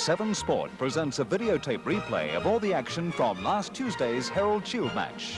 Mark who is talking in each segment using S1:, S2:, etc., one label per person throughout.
S1: 7 Sport presents a videotape replay of all the action from last Tuesday's Herald Sheild match.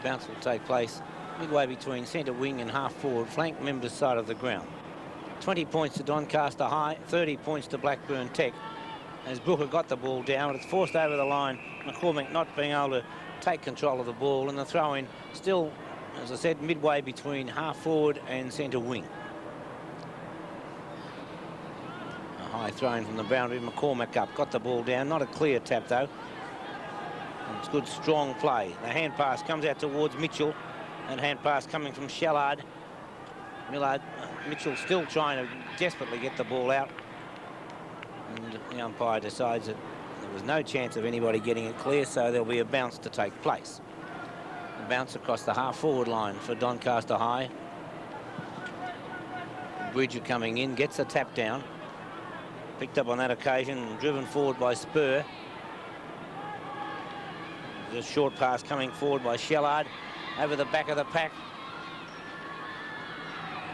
S2: Bounce will take place midway between centre wing and half forward flank members side of the ground. 20 points to Doncaster High, 30 points to Blackburn Tech. As Booker got the ball down, it's forced over the line. McCormick not being able to take control of the ball, and the throw-in still, as I said, midway between half forward and centre wing. A high throw-in from the boundary. McCormick up, got the ball down. Not a clear tap though. It's good, strong play. The hand pass comes out towards Mitchell, and hand pass coming from Sheild. Mitchell still trying to desperately get the ball out, and the umpire decides that there was no chance of anybody getting it clear, so there'll be a bounce to take place. A bounce across the half-forward line for Doncaster High. Bridger coming in, gets a tap down. Picked up on that occasion and driven forward by Spur. The short pass coming forward by Sheild over the back of the pack.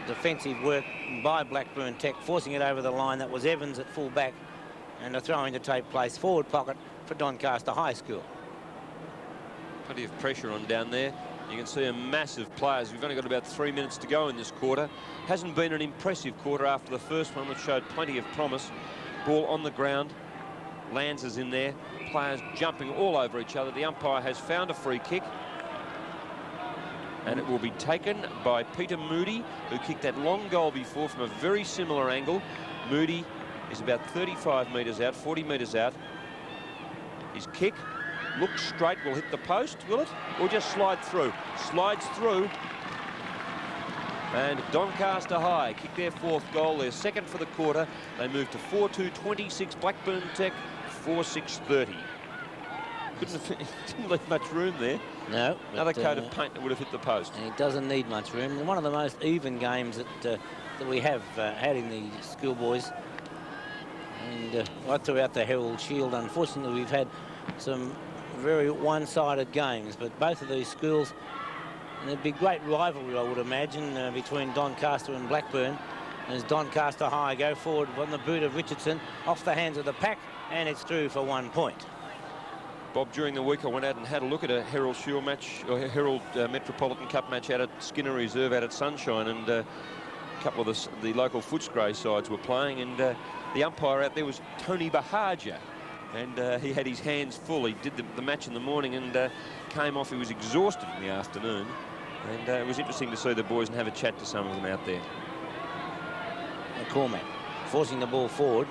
S2: Defensive work by Blackburn Tech, forcing it over the line. That was Evans at full back, and a throw-in to take place. Forward pocket for Doncaster High School.
S3: Plenty of pressure on down there. You can see a massive players. We've only got about 3 minutes to go in this quarter. Hasn't been an impressive quarter after the first one, which showed plenty of promise. Ball on the ground. Lands is in there. Players jumping all over each other. The umpire has found a free kick, and it will be taken by Peter Moody, who kicked that long goal before from a very similar angle. Moody is about 35 metres out, 40 metres out. His kick looks straight, will hit the post, will it? Or just slide through? Slides through. And Doncaster High kick their 4th goal, their 2nd for the quarter. They move to 4-2-26. Blackburn Tech 4-6-30. Didn't leave much room there.
S2: No.
S3: Another coat of paint that would have hit the post.
S2: And it doesn't need much room. One of the most even games that we have had in the schoolboys. And right throughout the Herald Sheild, unfortunately, we've had some very one-sided games. But both of these schools, and there'd be great rivalry, I would imagine, between Doncaster and Blackburn, as Doncaster High go forward on the boot of Richardson, off the hands of the pack, and it's through for 1 point.
S3: Bob, during the week I went out and had a look at a Herald Sheild match, or Herald Metropolitan Cup match out at Skinner Reserve out at Sunshine, and a couple of the local Footscray sides were playing, and the umpire out there was Tony Bahaja, and he had his hands full. He did the match in the morning and came off. He was exhausted in the afternoon, and it was interesting to see the boys and have a chat to some of them out there.
S2: McCormick forcing the ball forward.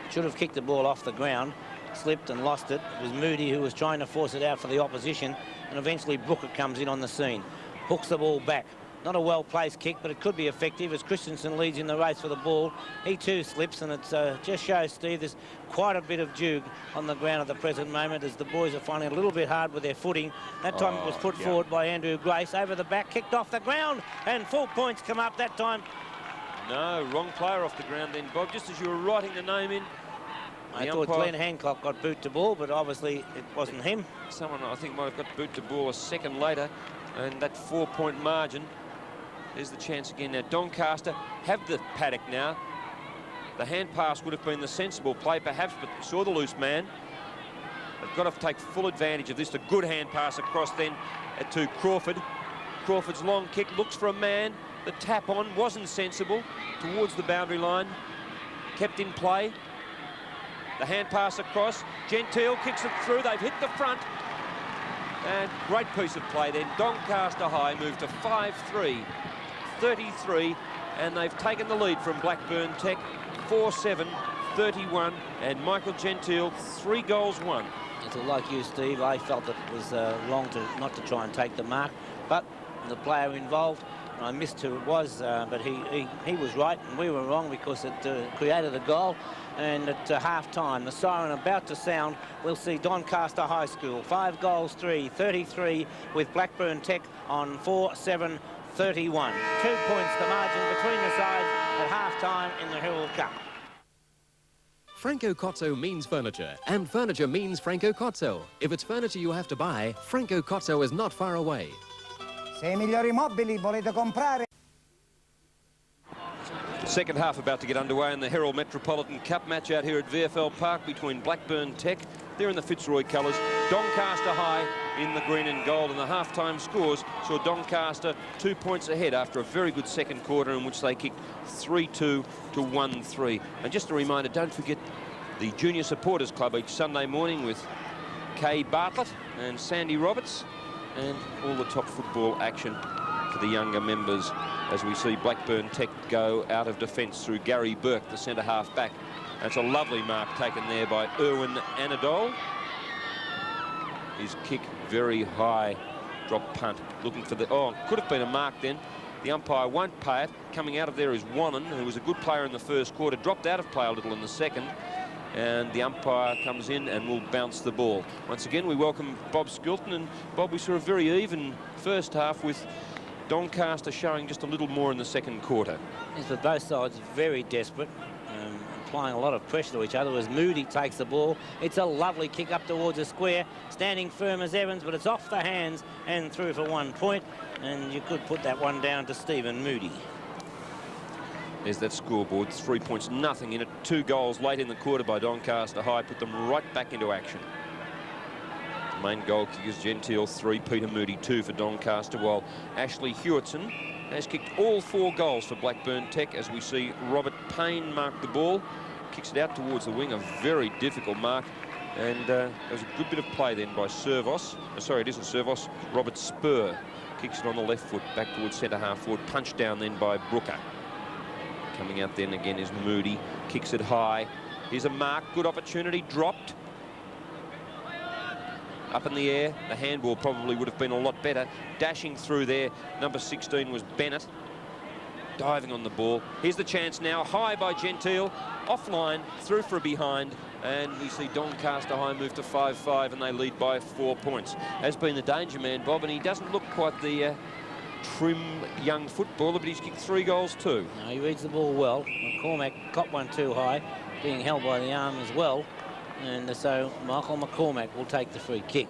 S2: Should have kicked the ball off the ground, slipped and lost it. It was Moody who was trying to force it out for the opposition, and eventually Booker comes in on the scene. Hooks the ball back. Not a well-placed kick, but it could be effective as Christensen leads in the race for the ball. He too slips, and it just shows, Steve, there's quite a bit of juke on the ground at the present moment as the boys are finding it a little bit hard with their footing. That time it was put forward by Andrew Grace. Over the back, kicked off the ground, and 4 points come up that time.
S3: No, wrong player off the ground then, Bob, just as you were writing the name in.
S2: I thought Glenn Hancock got boot to ball, but obviously it wasn't him.
S3: Someone, I think, might have got boot to ball a second later, and that 4-point margin. There's the chance again now. Doncaster have the paddock now. The hand pass would have been the sensible play, perhaps, but saw the loose man. They've got to take full advantage of this. A good hand pass across then to Crawford. Crawford's long kick looks for a man. The tap on wasn't sensible towards the boundary line. Kept in play. The hand pass across. Gentile kicks it through. They've hit the front. And great piece of play then. Doncaster High moved to 5-3, 33, and they've taken the lead from Blackburn Tech, 4-7, 31, and Michael Gentile, 3 goals won.
S2: It's like you, Steve. I felt that it was wrong not to try and take the mark, but the player involved, and I missed who it was, but he was right and we were wrong because it created a goal. And at half-time, the siren about to sound, we'll see Doncaster High School 5 goals 33 with Blackburn Tech on 4-7-31. 2 points the margin between the sides at half-time in the Herald Cup.
S4: Franco Cozzo means furniture, and furniture means Franco Cozzo. If it's furniture you have to buy, Franco Cozzo is not far away.
S5: Se i migliori mobili volete comprare.
S3: Second half about to get underway in the Herald Metropolitan Cup match out here at VFL Park between Blackburn Tech. They're in the Fitzroy colours. Doncaster High in the green and gold, and the half-time scores saw Doncaster 2 points ahead after a very good second quarter in which they kicked 3-2 to 1-3. And just a reminder, don't forget the Junior Supporters Club each Sunday morning with Kay Bartlett and Sandy Roberts, and all the top football action for the younger members as we see Blackburn Tech go out of defence through Gary Burke, the centre half back. That's a lovely mark taken there by Erwin Anadol. His kick very high, drop punt, looking for the... Oh, could have been a mark then. The umpire won't pay it. Coming out of there is Wannon, who was a good player in the first quarter, dropped out of play a little in the second. And the umpire comes in and will bounce the ball. Once again, we welcome Bob Skilton. And Bob, we saw a very even first half with Doncaster showing just a little more in the second quarter.
S2: Yes, but both sides very desperate, applying a lot of pressure to each other as Moody takes the ball. It's a lovely kick up towards the square, standing firm as Evans, but it's off the hands and through for 1 point. And you could put that one down to Stephen Moody.
S3: There's that scoreboard, 3 points, nothing in it. 2 goals late in the quarter by Doncaster High put them right back into action. The main goal kickers, Gentile 3, Peter Moody 2 for Doncaster, while Ashley Hewitson has kicked all 4 goals for Blackburn Tech as we see Robert Payne mark the ball. Kicks it out towards the wing, a very difficult mark. And there was a good bit of play then by Servos. Sorry, it isn't Servos, Robert Spur. Kicks it on the left foot back towards centre half forward. Punched down then by Brooker. Coming out then again is Moody. Kicks it high. Here's a mark. Good opportunity. Dropped. Up in the air. The handball probably would have been a lot better. Dashing through there. Number 16 was Bennett. Diving on the ball. Here's the chance now. High by Gentile. Offline. Through for a behind. And we see Doncaster High move to 5-5 and they lead by 4 points. Has been the danger man, Bob, and he doesn't look quite the trim young footballer, but he's kicked 3 goals too.
S2: No, he reads the ball well. McCormack caught one too high, being held by the arm as well. And so Michael McCormack will take the free kick.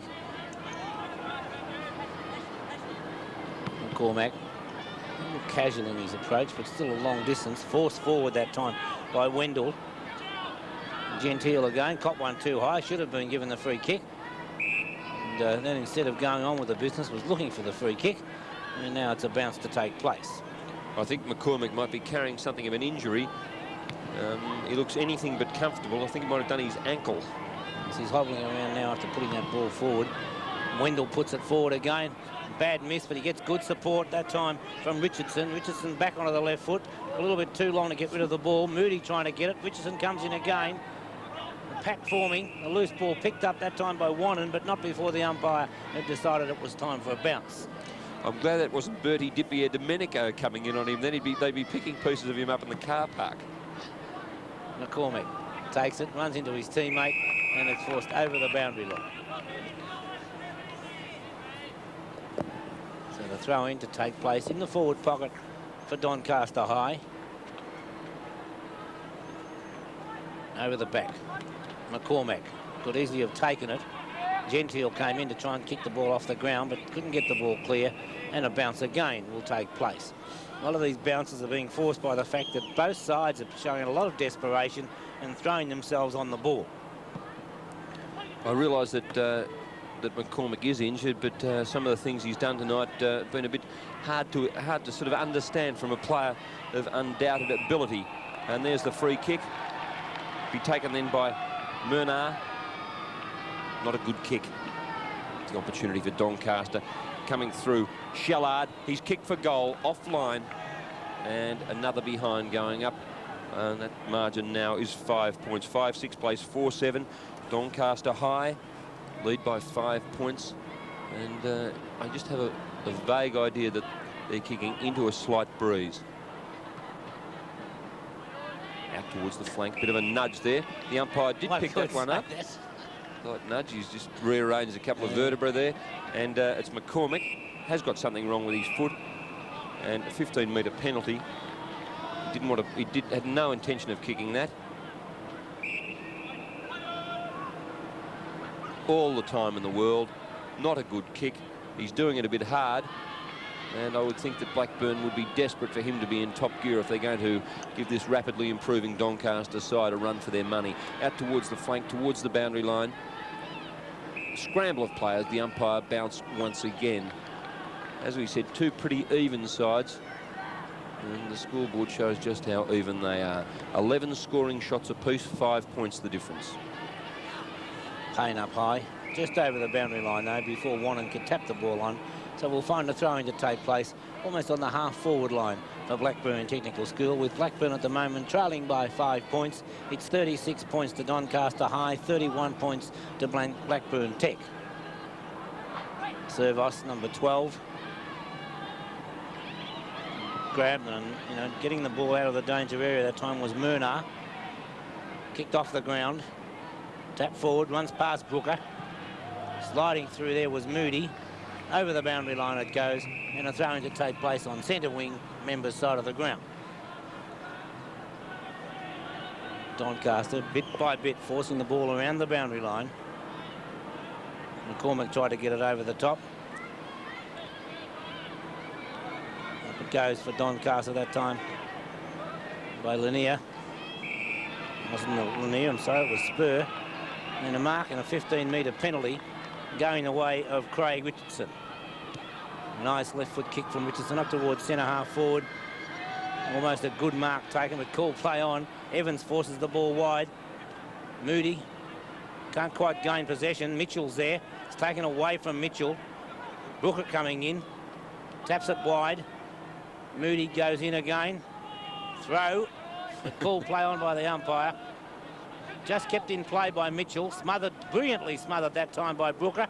S2: McCormack, a little casual in his approach, but still a long distance. Forced forward that time by Wendell. Gentile again, caught one too high, should have been given the free kick. And then instead of going on with the business, was looking for the free kick. And now it's a bounce to take place.
S3: I think McCormack might be carrying something of an injury. He looks anything but comfortable. I think he might have done his ankle.
S2: So he's hobbling around now after putting that ball forward. Wendell puts it forward again. Bad miss, but he gets good support that time from Richardson. Richardson back onto the left foot. A little bit too long to get rid of the ball. Moody trying to get it. Richardson comes in again. The pack forming. A loose ball picked up that time by Wannon, but not before the umpire had decided it was time for a bounce.
S3: I'm glad that wasn't Bertie Dippier Domenico coming in on him. Then they'd be picking pieces of him up in the car park.
S2: McCormack takes it, runs into his teammate, and it's forced over the boundary line. So the throw-in to take place in the forward pocket for Doncaster High. Over the back. McCormack could easily have taken it. Gentile came in to try and kick the ball off the ground, but couldn't get the ball clear, and a bounce again will take place. A lot of these bounces are being forced by the fact that both sides are showing a lot of desperation and throwing themselves on the ball.
S3: I realise that that McCormack is injured, but some of the things he's done tonight have been a bit hard to sort of understand from a player of undoubted ability. And there's the free kick. Be taken then by Murnau. Not a good kick. It's the opportunity for Doncaster coming through. Shellard, he's kicked for goal, offline, and another behind going up. And that margin now is 5 points. 5-6 plays 4-7. Doncaster High lead by 5 points, and I just have a vague idea that they're kicking into a slight breeze. Out towards the flank, bit of a nudge there. The umpire did pick that one up. Slight nudge, he's just rearranged a couple of vertebrae there, and it's McCormick. Has got something wrong with his foot, and a 15-metre penalty. Didn't want to. Had no intention of kicking that. All the time in the world, not a good kick. He's doing it a bit hard, and I would think that Blackburn would be desperate for him to be in top gear if they're going to give this rapidly improving Doncaster side a run for their money. Out towards the flank, towards the boundary line. Scramble of players. The umpire bounced once again. As we said, two pretty even sides, and the scoreboard shows just how even they are. 11 scoring shots apiece, 5 points the difference.
S2: Payne up high, just over the boundary line though, before Wannon could tap the ball on. So we'll find a throw-in to take place almost on the half-forward line for Blackburn Technical School, with Blackburn at the moment trailing by 5 points. It's 36 points to Doncaster High, 31 points to Blackburn Tech. Servos, number 12. Grabbed and, you know, getting the ball out of the danger area that time was Murnagh. Kicked off the ground. Tap forward, runs past Brooker. Sliding through there was Moody. Over the boundary line it goes, and a throw-in to take place on centre wing, members' side of the ground. Doncaster, bit by bit, forcing the ball around the boundary line. McCormick tried to get it over the top. Up it goes for Doncaster that time by Lanier. Wasn't Lanier, I'm sorry, it was Spur. And a mark and a 15-metre penalty going the way of Craig Richardson. Nice left foot kick from Richardson up towards centre half forward. Almost a good mark taken, but cool play on. Evans forces the ball wide. Moody can't quite gain possession. Mitchell's there. It's taken away from Mitchell. Brooker coming in. Taps it wide. Moody goes in again. Throw. A cool play on by the umpire. Just kept in play by Mitchell. Smothered, brilliantly smothered that time by Brooker.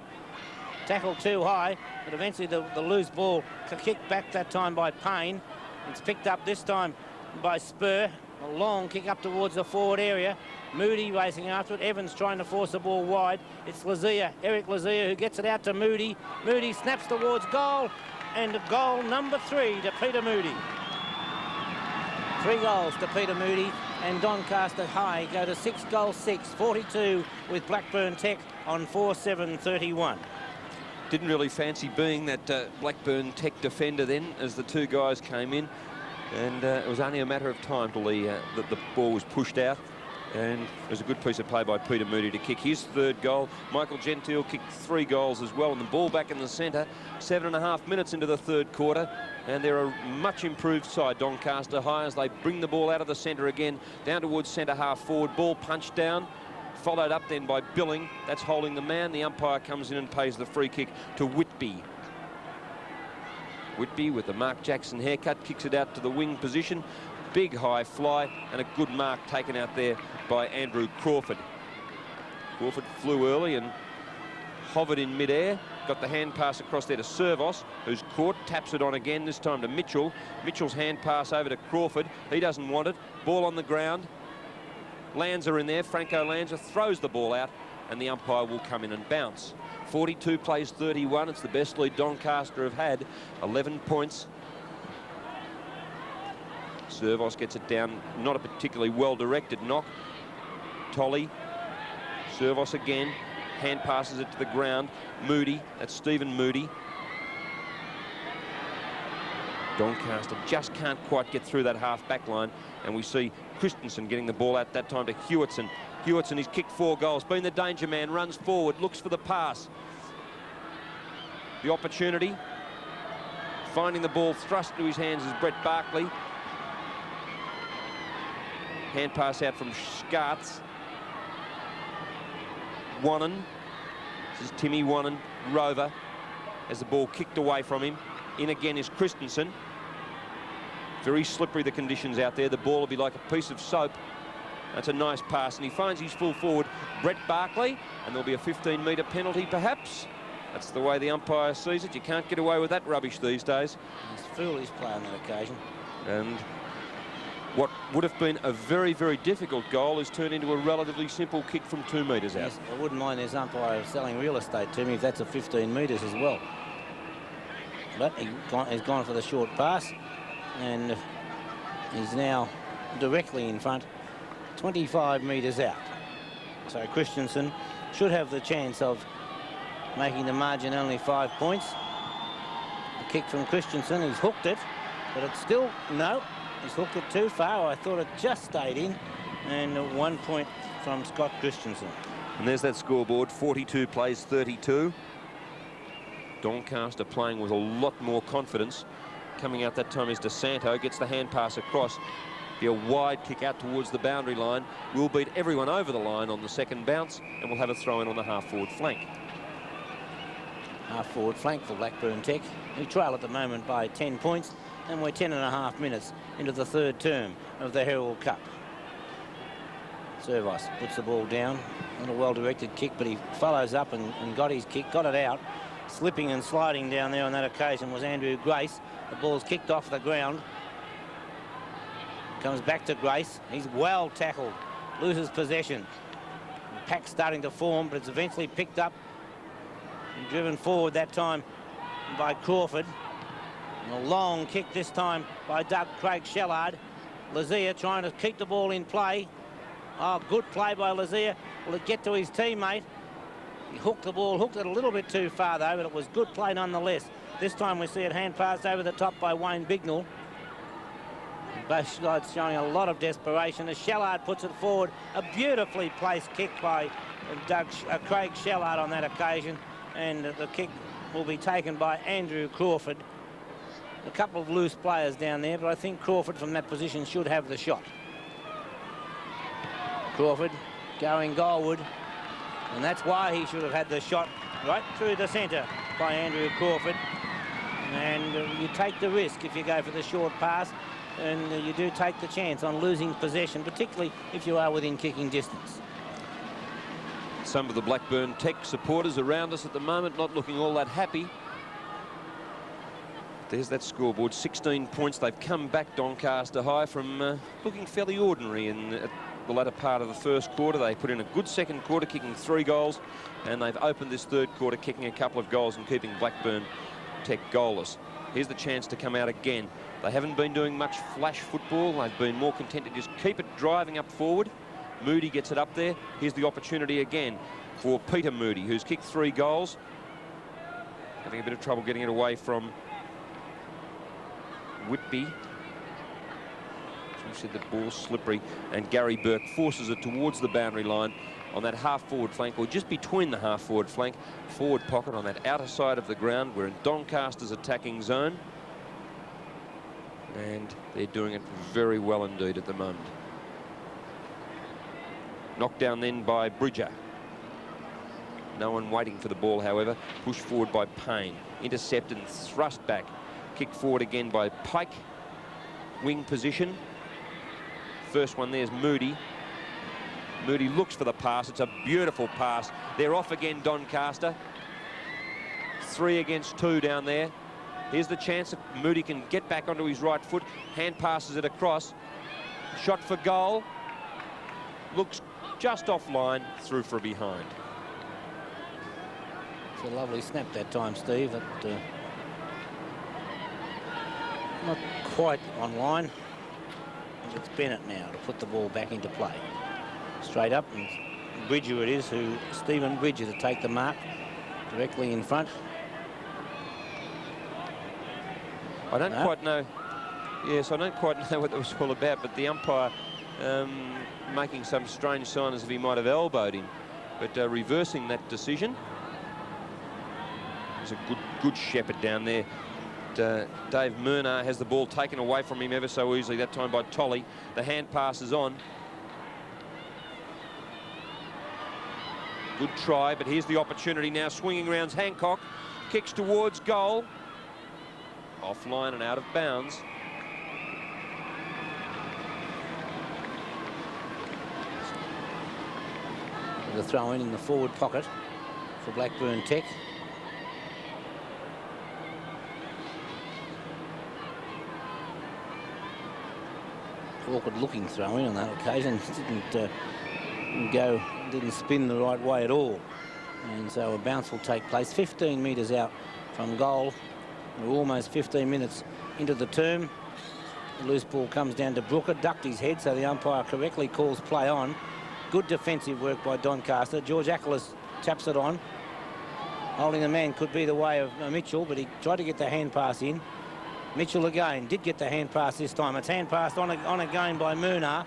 S2: Tackled too high, but eventually the loose ball kicked back that time by Payne. It's picked up this time by Spur. A long kick up towards the forward area. Moody racing after it. Evans trying to force the ball wide. It's Lazier, Eric Lazier, who gets it out to Moody. Moody snaps towards goal, and goal number 3 to Peter Moody. 3 goals to Peter Moody, and Doncaster High go to 6-6, 42 with Blackburn Tech on 4-7-31.
S3: Didn't really fancy being that Blackburn Tech defender then as the two guys came in, and it was only a matter of time till the ball was pushed out, and it was a good piece of play by Peter Moody to kick his 3rd goal. Michael Gentile kicked 3 goals as well, and the ball back in the centre. 7.5 minutes into the 3rd quarter, and they're a much improved side, Doncaster High, as they bring the ball out of the centre again, down towards centre half forward. Ball punched down, followed up then by Billing. That's holding the man. The umpire comes in and pays the free kick to Whitby. Whitby with the Mark Jackson haircut kicks it out to the wing position. Big high fly and a good mark taken out there by Andrew Crawford. Crawford flew early and hovered in midair. Got the hand pass across there to Servos, who's caught, taps it on again, this time to Mitchell. Mitchell's hand pass over to Crawford. He doesn't want it. Ball on the ground. Lanza in there. Franco Lanza throws the ball out, and the umpire will come in and bounce. 42 plays 31. It's the best lead Doncaster have had. 11 points. Servos gets it down. Not a particularly well-directed knock. Tolley. Servos again. Hand passes it to the ground. Moody. That's Stephen Moody. Doncaster just can't quite get through that half-back line, and we see Christensen getting the ball out that time to Hewitson. Hewitson, he's kicked 4 goals, been the danger man, runs forward, looks for the pass. The opportunity. Finding the ball thrust to his hands is Brett Barkley. Hand pass out from Scarts. Wannon. This is Timmy Wannon, Rover, as the ball kicked away from him. In again is Christensen. Very slippery the conditions out there. The ball will be like a piece of soap That's a nice pass, and he finds his full forward, Brett Barkley, and there'll be a 15-metre penalty, perhaps. That's the way the umpire sees it. You can't get away with that rubbish these days.
S2: He's foolish play on that occasion.
S3: And what would have been a very, very difficult goal is turned into a relatively simple kick from 2 metres out.
S2: Yes, I wouldn't mind this umpire selling real estate to me if that's a 15 metres as well. But he's gone for the short pass, and he's now directly in front, 25 metres out. So Christensen should have the chance of making the margin only 5 points. The kick from Christensen, he's hooked it, but it's still, no, he's hooked it too far. I thought it just stayed in, and 1 point from Scott Christensen.
S3: And there's that scoreboard, 42 plays 32. Doncaster playing with a lot more confidence. Coming out that time is DeSanto, gets the hand pass across. Be a wide kick out towards the boundary line. We'll beat everyone over the line on the second bounce, and we'll have a throw in on the half-forward flank.
S2: Half-forward flank for Blackburn Tech. We trail at the moment by 10 points, and we're 10.5 minutes into the third term of the Herald Cup. Service puts the ball down. Not a well-directed kick, but he follows up and got his kick, got it out. Slipping and sliding down there on that occasion was Andrew Grace. The ball's kicked off the ground. Comes back to Grace. He's well tackled. Loses possession. The pack's starting to form, but it's eventually picked up and driven forward that time by Crawford. And a long kick this time by Craig Shellard. Lazier trying to keep the ball in play. Oh, good play by Lazier. Will it get to his teammate? He hooked the ball, hooked it a little bit too far though, but it was good play nonetheless. This time we see it hand passed over the top by Wayne Bignell. Both sides showing a lot of desperation as Shellard puts it forward. A beautifully placed kick by Craig Shellard on that occasion, and the kick will be taken by Andrew Crawford. A couple of loose players down there, but I think Crawford from that position should have the shot. Crawford going goalward, and that's why he should have had the shot right through the centre by Andrew Crawford. And you take the risk if you go for the short pass, and you do take the chance on losing possession, particularly if you are within kicking distance.
S3: Some of the Blackburn Tech supporters around us at the moment not looking all that happy. There's that scoreboard, 16 points. They've come back Doncaster High from looking fairly ordinary in the latter part of the first quarter. They put in a good second quarter, kicking 3 goals, and they've opened this third quarter kicking a couple of goals and keeping Blackburn Tech goalless. Here's the chance to come out again. They haven't been doing much flash football. They've been more content to just keep it driving up forward. Moody gets it up there. Here's the opportunity again for Peter Moody, who's kicked 3 goals. Having a bit of trouble getting it away from Whitby. As we said, the ball's slippery, and Gary Burke forces it towards the boundary line on that half-forward flank, or just between the half-forward flank, forward pocket on that outer side of the ground. We're in Doncaster's attacking zone, and they're doing it very well indeed at the moment. Knocked down then by Bridger. No one waiting for the ball, however. Pushed forward by Payne. Intercepted and thrust back. Kicked forward again by Pike. Wing position. First one there's Moody. Moody looks for the pass. It's a beautiful pass. They're off again, Doncaster. 3 against 2 down there. Here's the chance that Moody can get back onto his right foot. Hand passes it across. Shot for goal. Looks just offline, through for a behind.
S2: It's a lovely snap that time, Steve. Not quite online. It's Bennett now to put the ball back into play. Straight up, and Bridger it is, Stephen Bridger to take the mark directly in front.
S3: I don't quite know. Yes, I don't quite know what that was all about, but the umpire making some strange sign as if he might have elbowed him, but reversing that decision. There's a good shepherd down there. Dave Murnau has the ball taken away from him ever so easily, that time by Tolley. The hand pass is on. Good try, but here's the opportunity now. Swinging rounds Hancock. Kicks towards goal. Offline and out of bounds.
S2: with a throw in the forward pocket for Blackburn Tech. Awkward looking throw in on that occasion. Didn't spin the right way at all. And so a bounce will take place 15 metres out from goal. We're almost 15 minutes into the term. The loose ball comes down to Brooker, ducked his head, so the umpire correctly calls play on. Good defensive work by Doncaster. George Ackles taps it on. Holding the man could be the way of Mitchell, but he tried to get the hand pass in. Mitchell again did get the hand pass this time. It's hand passed on again by Murnagh,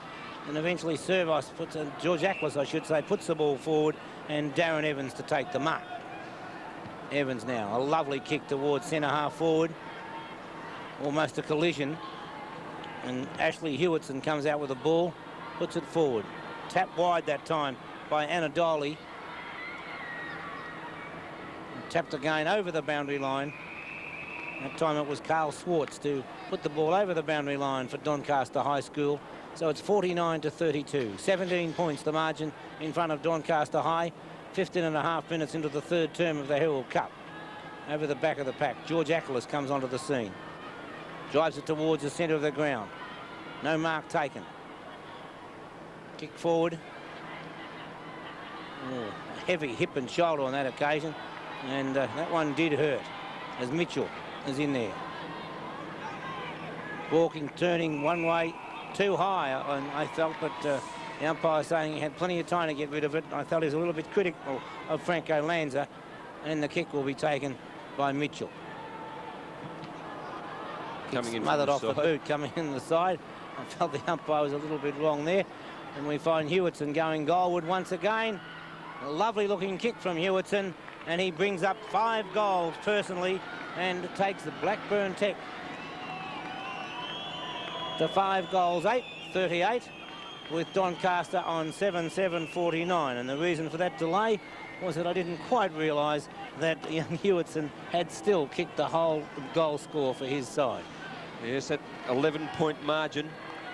S2: and eventually Service puts, George Ackles, I should say, puts the ball forward, and Darren Evans to take the mark. Evans now, a lovely kick towards centre half forward. Almost a collision. And Ashley Hewitson comes out with the ball, puts it forward. Tap wide that time by Anadoli. Tapped again over the boundary line. That time it was Carl Swartz to put the ball over the boundary line for Doncaster High School. So it's 49-32. 17 points the margin in front of Doncaster High. 15.5 minutes into the third term of the Herald Cup. Over the back of the pack, George Ackles comes onto the scene. Drives it towards the centre of the ground. No mark taken. Kick forward. Oh, a heavy hip and shoulder on that occasion. And that one did hurt as Mitchell is in there. Walking, turning one way too high. And I felt that the umpire saying he had plenty of time to get rid of it. I felt he was a little bit critical of Franco Lanza. And the kick will be taken by Mitchell.
S3: Coming in
S2: smothered off the
S3: side.
S2: boot, coming in the side. I felt the umpire was a little bit wrong there. And we find Hewitson going goalward once again. A lovely looking kick from Hewitson, and he brings up 5 goals personally and takes the Blackburn Tech to 5 goals, 8-38, with Doncaster on 7-7-49. And the reason for that delay was that I didn't quite realise that young Hewitson had still kicked the whole goal score for his side.
S3: Yes, that 11-point margin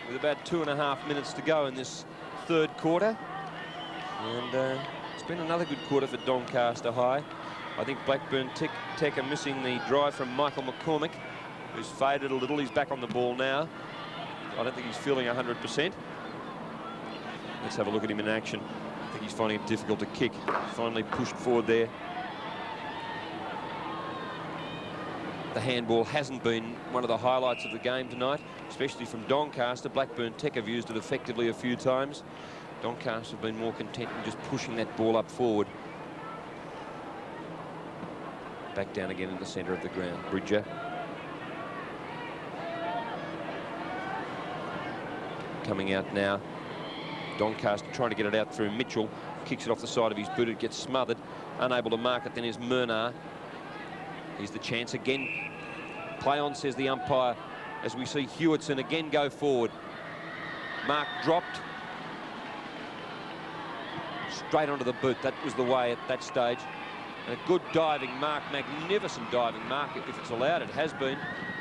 S3: with about 2.5 minutes to go in this third quarter. And it's been another good quarter for Doncaster High. I think Blackburn Tech are missing the drive from Michael McCormick, who's faded a little. He's back on the ball now. I don't think he's feeling 100%. Let's have a look at him in action. I think he's finding it difficult to kick. Finally pushed forward there. The handball hasn't been one of the highlights of the game tonight, especially from Doncaster. Blackburn Tech have used it effectively a few times. Doncaster have been more content in just pushing that ball up forward. Back down again in the centre of the ground. Bridger. Coming out now. Doncaster trying to get it out through Mitchell. Kicks it off the side of his boot. It gets smothered. Unable to mark it. Then is Murnagh. Here's the chance again. Play on, says the umpire, as we see Hewitson again go forward. Mark dropped. Straight onto the boot. That was the way at that stage. And a good diving mark, magnificent diving mark, if it's allowed. It has been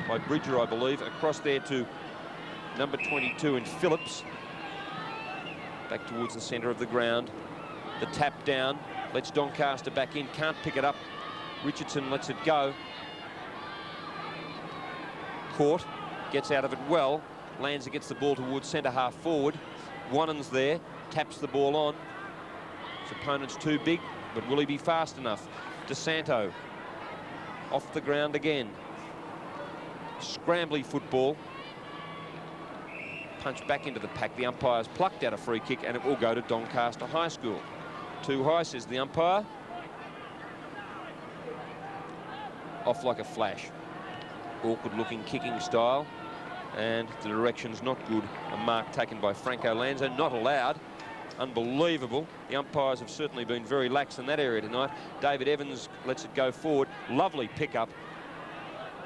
S3: by Bridger, I believe. Across there to number 22 in Phillips. Back towards the centre of the ground. The tap down. Lets Doncaster back in. Can't pick it up. Richardson lets it go. Caught. Gets out of it well. Lanza gets the ball towards centre half forward. Wannan's there. Taps the ball on. His opponent's too big, but will he be fast enough? DeSanto. Off the ground again. Scrambly football. Punch back into the pack. The umpire's plucked out a free kick, and it will go to Doncaster High School. Too high, says the umpire. Off like a flash. Awkward looking kicking style, and the direction's not good. A mark taken by Franco Lanza, not allowed. Unbelievable. The umpires have certainly been very lax in that area tonight. David Evans lets it go forward. Lovely pickup.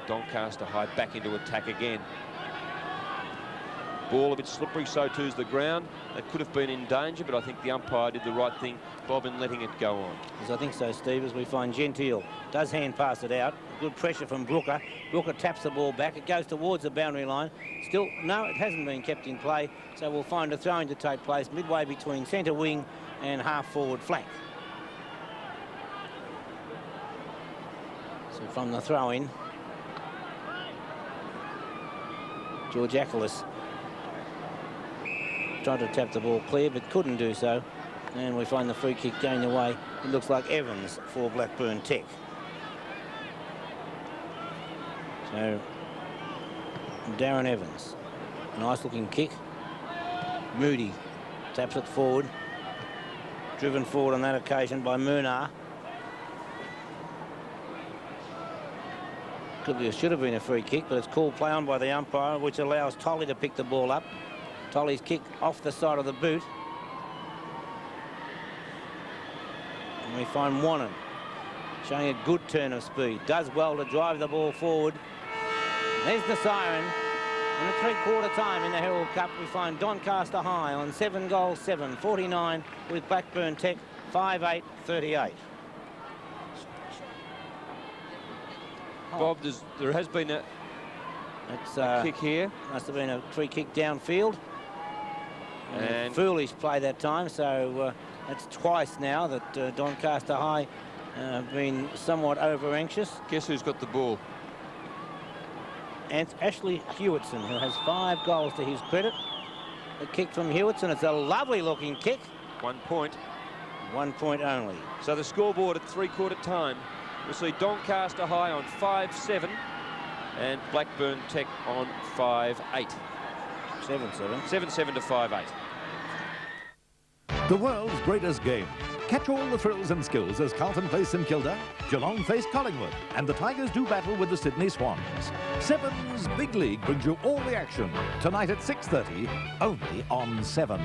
S3: Doncaster High back into attack again. Ball a bit slippery, so too is the ground. It could have been in danger, but I think the umpire did the right thing, Bob, in letting it go on.
S2: Yes, I think so, Steve, as we find Gentile does hand pass it out. Good pressure from Brooker. Brooker taps the ball back. It goes towards the boundary line. Still, no, it hasn't been kept in play, so we'll find a throw-in to take place midway between centre wing and half-forward flank. So from the throw-in, George Ackles tried to tap the ball clear, but couldn't do so. And we find the free kick going away. It looks like Evans for Blackburn Tech. So, Darren Evans. Nice looking kick. Moody taps it forward. Driven forward on that occasion by Murnar. Should have been a free kick, but it's called play on by the umpire, which allows Tolley to pick the ball up. Tolley's kick off the side of the boot. And we find Wannon showing a good turn of speed. Does well to drive the ball forward. There's the siren. In the three-quarter time in the Herald Cup, we find Doncaster High on 7 goals, 7, 49, with Blackburn Tech 5-8, 38.
S3: Bob, there has been a kick here.
S2: Must have been a free kick downfield. And foolish play that time, so that's twice now that Doncaster High have been somewhat over-anxious.
S3: Guess who's got the ball?
S2: And Ashley Hewitson, who has 5 goals to his credit. A kick from Hewitson. It's a lovely-looking kick.
S3: 1 point.
S2: 1 point only.
S3: So the scoreboard at three-quarter time, we'll see Doncaster High on 5-7 and Blackburn Tech on 5-8.
S2: 7-7.
S3: 7-7 to 5-8.
S6: The world's greatest game. Catch all the thrills and skills as Carlton face St Kilda, Geelong face Collingwood, and the Tigers do battle with the Sydney Swans. Seven's Big League brings you all the action tonight at 6:30, only on 7.